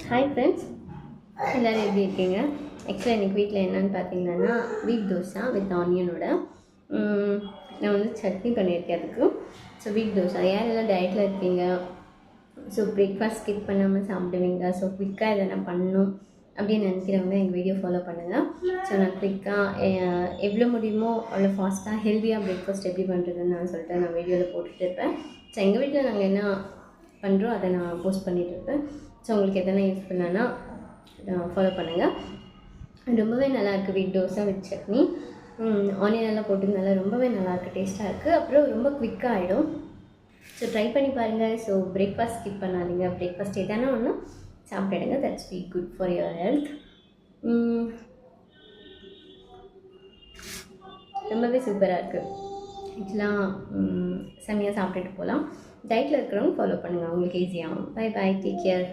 Hi friends, எல்லோரும் எப்படி இருக்கீங்க? ஆக்சுவலாக இன்றைக்கி வீட்டில் என்னென்னு பார்த்தீங்கன்னா வீட் தோசை வித் ஆனியனோட நான் வந்து சட்னி பண்ணியிருக்கேன் அதுக்கு. ஸோ வீட் தோசை யாரெல்லாம் டயட்டில் இருக்கீங்க, ஸோ பிரேக்ஃபாஸ்ட் ஸ்கிப் பண்ணாமல் சாப்பிடுவீங்க, ஸோ குயிக்காக இதை நான் பண்ணணும் அப்படின்னு நினைக்கிறவங்க எங்கள் வீடியோ ஃபாலோ பண்ணுங்கள். ஸோ நான் குயிக்காக எவ்வளோ முடியுமோ அவ்வளோ ஃபாஸ்ட்டாக ஹெல்த்தியாக பிரேக்ஃபாஸ்ட் எப்படி பண்ணுறதுன்னு நான் சொல்லிட்டு நான் வீடியோவில் போட்டுட்டு இருப்பேன். ஸோ எங்கள் வீட்டில் நாங்கள் என்ன பண்ணுறோம் அதை நான் போஸ்ட் பண்ணிகிட்டு இருப்பேன். ஸோ உங்களுக்கு எதனா யூஸ் பண்ணான்னா ஃபாலோ பண்ணுங்கள். ரொம்பவே நல்லாயிருக்கு வீட் தோசை வித் சட்னி. ஆனியன் எல்லாம் போட்டுனால ரொம்பவே நல்லாயிருக்கு, டேஸ்ட்டாக இருக்குது. அப்புறம் ரொம்ப குவிக்காக ஆகிடும். ஸோ ட்ரை பண்ணி பாருங்கள். ஸோ பிரேக்ஃபாஸ்ட் ஸ்கிப் பண்ணாதீங்க. பிரேக்ஃபாஸ்ட் எதானா ஒன்று சாப்பிடுங்க. That's be good for your health. ரொம்பவே சூப்பராக இருக்குது. ஆக்சுவலாக செம்மையாக சாப்பிட்டுட்டு போகலாம். டயட்டில் இருக்கிறவங்க ஃபாலோ பண்ணுங்கள், அவங்களுக்கு ஈஸியாகும். Bye bye, take care.